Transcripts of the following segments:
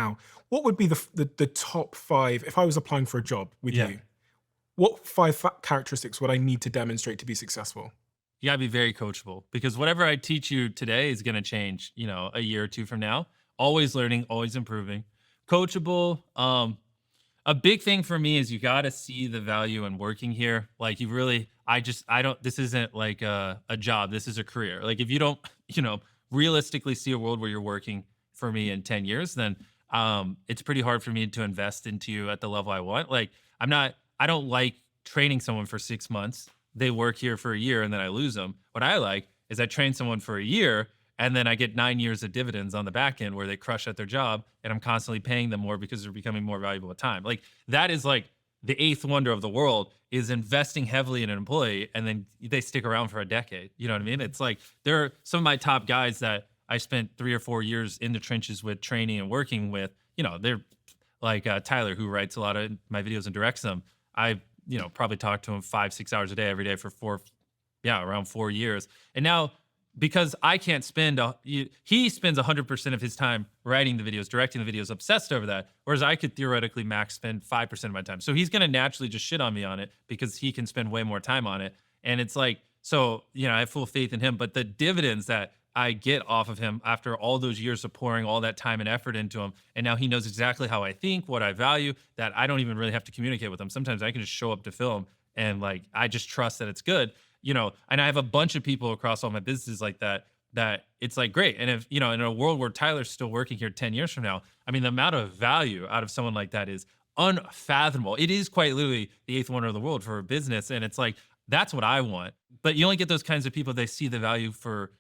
now, what would be the top 5 if I was applying for a job with Yeah. you? What 5 characteristics would I need to demonstrate to be successful? You gotta be very coachable because whatever I teach you today is gonna change, a year or two from now. Always learning, always improving. Coachable. A big thing for me is you gotta see the value in working here. Like you really, I don't, this isn't like a job. This is a career. Like if you don't, you know, realistically see a world where you're working for me in 10 years, then it's pretty hard for me to invest into you at the level I want. Like I don't like training someone for 6 months. They work here for a year and then I lose them. What I like is I train someone for a year and then I get 9 years of dividends on the back end where they crush at their job and I'm constantly paying them more because they're becoming more valuable with time. Like that is like the eighth wonder of the world is investing heavily in an employee and then they stick around for a decade. You know what I mean? It's like there are some of my top guys that I spent 3 or 4 years in the trenches with training and working with. They're like Tyler, who writes a lot of my videos and directs them. I, probably talk to him 5, 6 hours a day every day for around 4 years. And now because I can't he spends 100% of his time writing the videos, directing the videos, obsessed over that. Whereas I could theoretically max spend 5% of my time. So he's going to naturally just shit on me on it because he can spend way more time on it. And it's like, so, I have full faith in him, but the dividends that I get off of him after all those years of pouring all that time and effort into him. And now he knows exactly how I think, what I value, that I don't even really have to communicate with him. Sometimes I can just show up to film and like, I just trust that it's good, and I have a bunch of people across all my businesses like that, that it's like great. And if, in a world where Tyler's still working here 10 years from now, I mean, the amount of value out of someone like that is unfathomable. It is quite literally the eighth wonder of the world for a business. And it's like, that's what I want. But you only get those kinds of people, they see the value for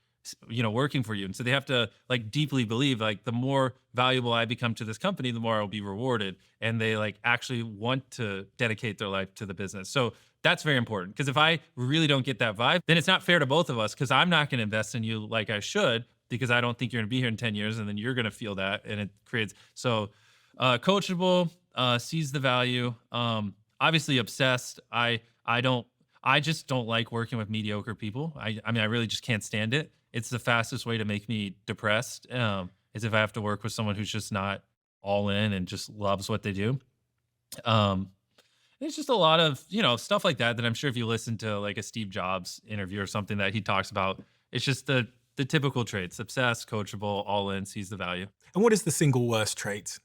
working for you. And so they have to like deeply believe like the more valuable I become to this company, the more I'll be rewarded. And they like actually want to dedicate their life to the business. So that's very important because if I really don't get that vibe, then it's not fair to both of us because I'm not going to invest in you like I should because I don't think you're going to be here in 10 years and then you're going to feel that. And it creates so coachable, sees the value, obviously obsessed. I just don't like working with mediocre people. I mean, I really just can't stand it. It's the fastest way to make me depressed. Is if I have to work with someone who's just not all in and just loves what they do. Um, it's just a lot of, stuff like that that I'm sure if you listen to like a Steve Jobs interview or something that he talks about, it's just the typical traits: obsessed, coachable, all in, sees the value. And what is the single worst trait